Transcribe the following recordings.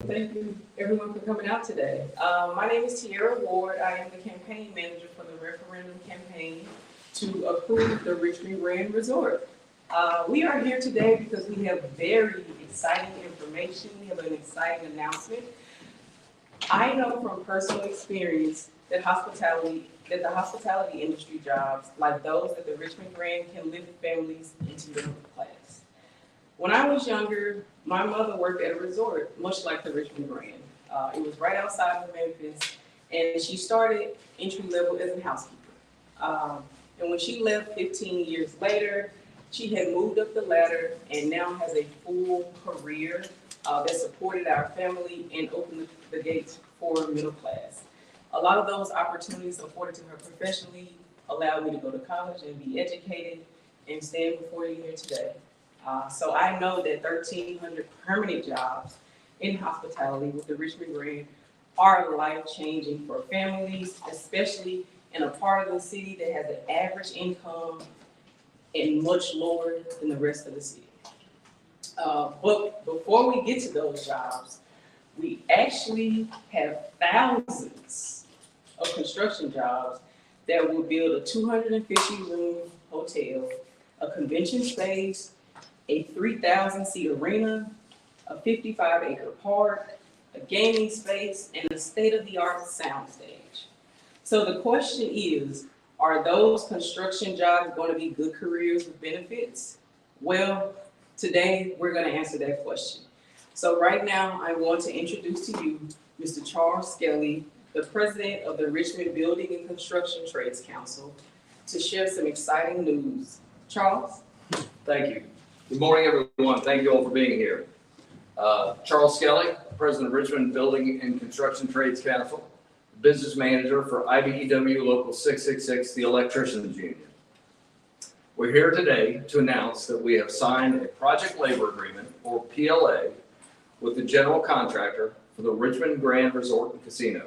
Thank you, everyone, for coming out today. My name is Tierra Ward. I am the campaign manager for the referendum campaign to approve the Richmond Grand Resort. We are here today because we have very exciting information. We have an exciting announcement. I know from personal experience that the hospitality industry jobs, like those at the Richmond Grand, can lift families into the middle class. When I was younger, my mother worked at a resort, much like the Richmond Grand. It was right outside of Memphis, and she started entry level as a housekeeper. And when she left 15 years later, she had moved up the ladder and now has a full career that supported our family and opened the gates for middle class. A lot of those opportunities afforded to her professionally allowed me to go to college and be educated and stand before you here today. So I know that 1,300 permanent jobs in hospitality with the Richmond Grand are life-changing for families, especially in a part of the city that has an average income and much lower than the rest of the city. But before we get to those jobs, we actually have thousands of construction jobs that will build a 250-room hotel, a convention space, a 3,000-seat arena, a 55-acre park, a gaming space, and a state-of-the-art soundstage. So the question is, are those construction jobs going to be good careers with benefits? Well, today we're going to answer that question. So right now, I want to introduce to you Mr. Charles Skelly, the president of the Richmond Building and Construction Trades Council, to share some exciting news. Charles? Thank you. Good morning, everyone. Thank you all for being here. Charles Skelly, president of Richmond Building and Construction Trades Council, business manager for IBEW Local 666, the Electricians Union. We're here today to announce that we have signed a project labor agreement, or PLA, with the general contractor for the Richmond Grand Resort and Casino.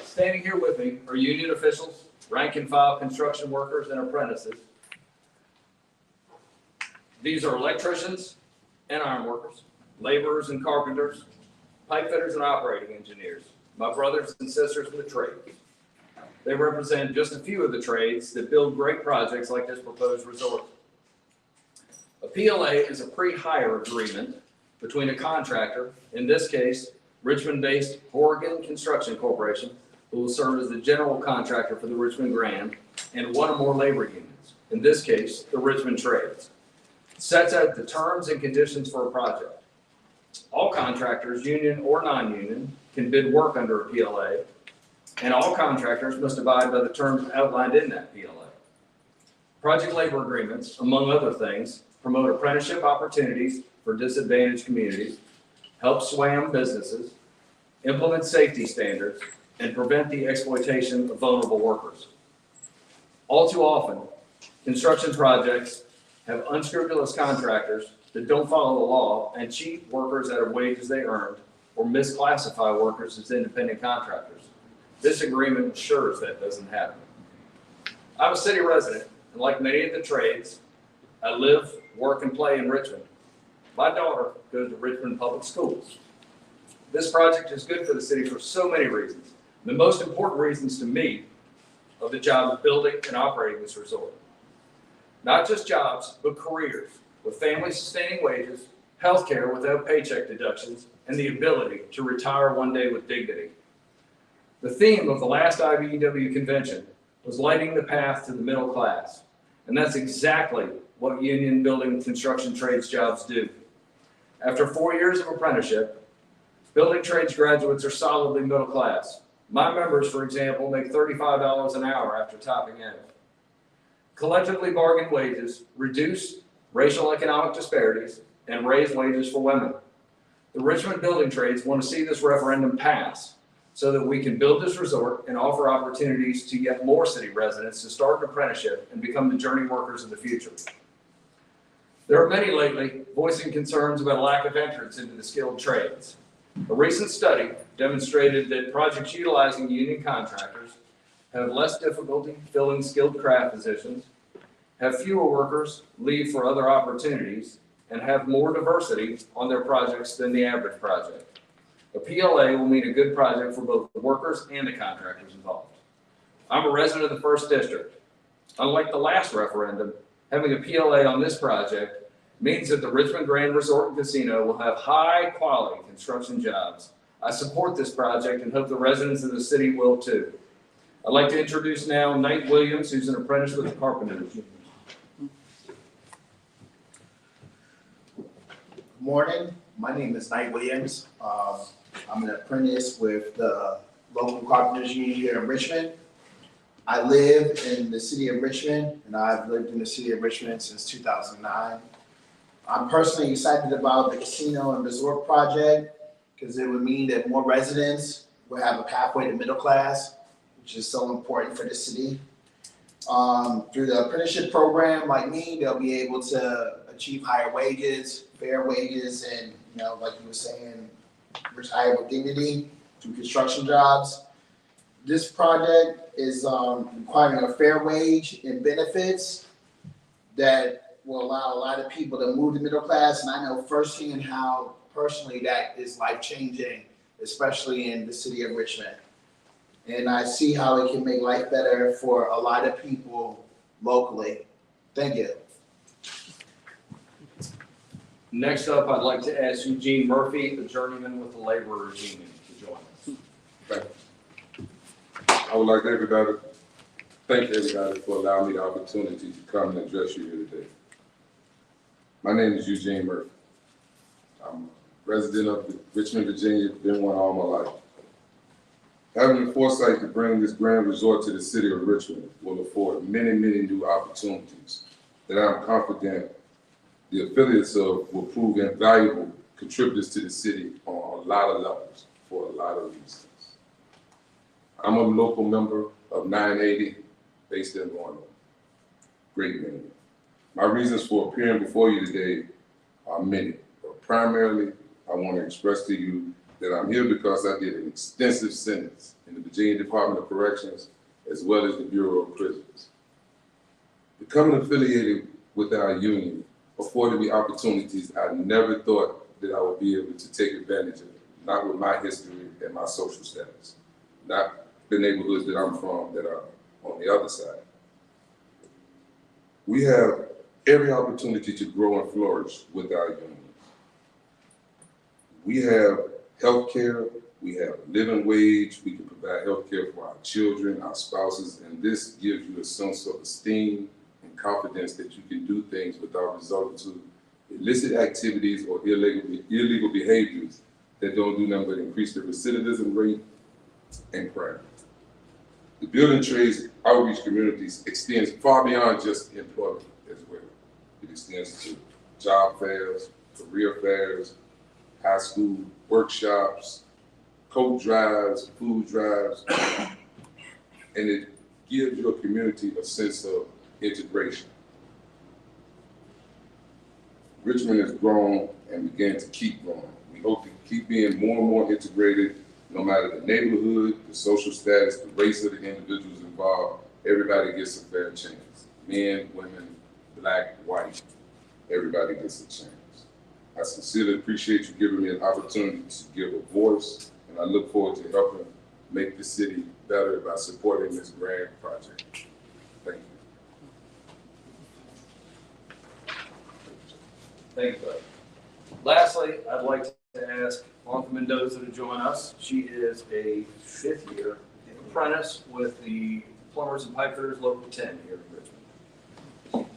Standing here with me are union officials, rank and file construction workers, and apprentices. These are electricians and iron workers, laborers and carpenters, pipe fitters and operating engineers, my brothers and sisters in the trades. They represent just a few of the trades that build great projects like this proposed resort. A PLA is a pre-hire agreement between a contractor, in this case, Richmond-based Horgan Construction Corporation, who will serve as the general contractor for the Richmond Grand, and one or more labor unions, in this case, the Richmond Trades. It sets out the terms and conditions for a project. All contractors, union or non-union, can bid work under a PLA, and all contractors must abide by the terms outlined in that PLA. Project labor agreements, among other things, promote apprenticeship opportunities for disadvantaged communities, help SWAM businesses, implement safety standards, and prevent the exploitation of vulnerable workers. All too often, construction projects have unscrupulous contractors that don't follow the law and cheat workers out of wages they earned, or misclassify workers as independent contractors. This agreement ensures that doesn't happen. I'm a city resident, and like many of the trades, I live, work, and play in Richmond. My daughter goes to Richmond Public Schools. This project is good for the city for so many reasons. The most important reasons to me of the job of building and operating this resort. Not just jobs, but careers with family-sustaining wages, health care without paycheck deductions, and the ability to retire one day with dignity. The theme of the last IBEW convention was lighting the path to the middle class, and that's exactly what union building and construction trades jobs do. After 4 years of apprenticeship, building trades graduates are solidly middle class. My members, for example, make $35 an hour after topping out. Collectively bargained wages reduce racial economic disparities and raise wages for women. The Richmond building trades want to see this referendum pass so that we can build this resort and offer opportunities to yet more city residents to start an apprenticeship and become the journey workers of the future. There are many lately voicing concerns about a lack of entrance into the skilled trades. A recent study demonstrated that projects utilizing union contractors have less difficulty filling skilled craft positions, have fewer workers, leave for other opportunities, and have more diversity on their projects than the average project. A PLA will mean a good project for both the workers and the contractors involved. I'm a resident of the First District. Unlike the last referendum, having a PLA on this project means that the Richmond Grand Resort and Casino will have high-quality construction jobs. I support this project and hope the residents of the city will too. I'd like to introduce now Knight Williams, who's an apprentice with the Carpenters. Good morning. My name is Knight Williams. I'm an apprentice with the local Carpenters Union here in Richmond. I live in the city of Richmond, and I've lived in the city of Richmond since 2009. I'm personally excited about the casino and resort project because it would mean that more residents will have a pathway to middle class, which is so important for the city. Through the apprenticeship program, like me, they'll be able to achieve higher wages, fair wages, and, like you were saying, retire with dignity through construction jobs. This project is requiring a fair wage and benefits that will allow a lot of people to move to middle class, and I know firsthand how personally that is life-changing, especially in the city of Richmond. And I see how it can make life better for a lot of people locally. Thank you. Next up, I'd like to ask Eugene Murphy, a journeyman with the Laborers Union, to join us. Thank you. I would like to thank everybody for allowing me the opportunity to come and address you here today. My name is Eugene Murphy. I'm a resident of Richmond, Virginia, been one all my life. Having the foresight to bring this grand resort to the city of Richmond will afford many, many new opportunities that I'm confident the affiliates of will prove invaluable contributors to the city on a lot of levels for a lot of reasons. I'm a local member of 980 based in Roanoke, Great Many. My reasons for appearing before you today are many, but primarily I want to express to you that I'm here because I did an extensive sentence in the Virginia Department of Corrections as well as the Bureau of Prisons. Becoming affiliated with our union afforded me opportunities I never thought that I would be able to take advantage of, not with my history and my social status, not the neighborhoods that I'm from that are on the other side. We have every opportunity to grow and flourish with our union. We have health care, we have a living wage, we can provide health care for our children, our spouses, and this gives you a sense of esteem and confidence that you can do things without resorting to illicit activities or illegal behaviors that don't do nothing but increase the recidivism rate and crime. The building trades outreach communities extends far beyond just employment as well. It extends to job fairs, career fairs, high school workshops, coat drives, food drives, and it gives your community a sense of integration. Richmond has grown and began to keep growing. We hope to keep being more and more integrated, no matter the neighborhood, the social status, the race of the individuals involved. Everybody gets a fair chance. Men, women, black, white, everybody gets a chance. I sincerely appreciate you giving me an opportunity to give a voice, and I look forward to helping make the city better by supporting this grand project. Thank you. Thank you, Bud. Lastly, I'd like to ask Blanca Mendoza to join us. She is a fifth-year apprentice with the Plumbers and Pipefitters Local 10 here in Richmond.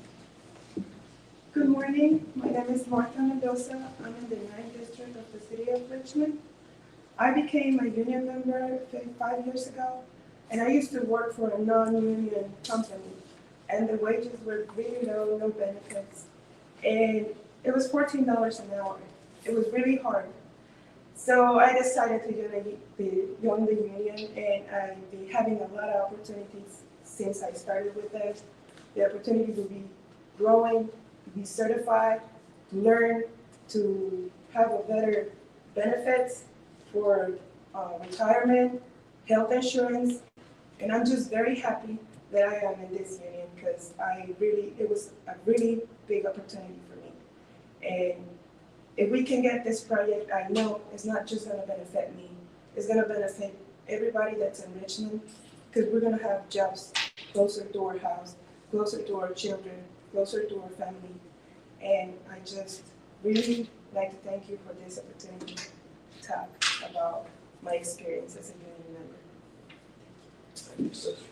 Good morning. My name is Martha Mendoza. I'm in the 9th District of the City of Richmond. I became a union member 5 years ago, and I used to work for a non-union company, and the wages were really low, no benefits, and it was $14 an hour. It was really hard. So I decided to join the union, and I've been having a lot of opportunities since I started with them. The opportunity to be growing, to be certified, to learn, to have a better benefits for retirement, health insurance, and I'm just very happy that I am in this union because it was a really big opportunity for me. And if we can get this project, I know it's not just gonna benefit me, it's gonna benefit everybody that's in Richmond, because we're gonna have jobs closer to our house, closer to our children, closer to our family. And I just really like to thank you for this opportunity to talk about my experience as a union member. Thank you, sister.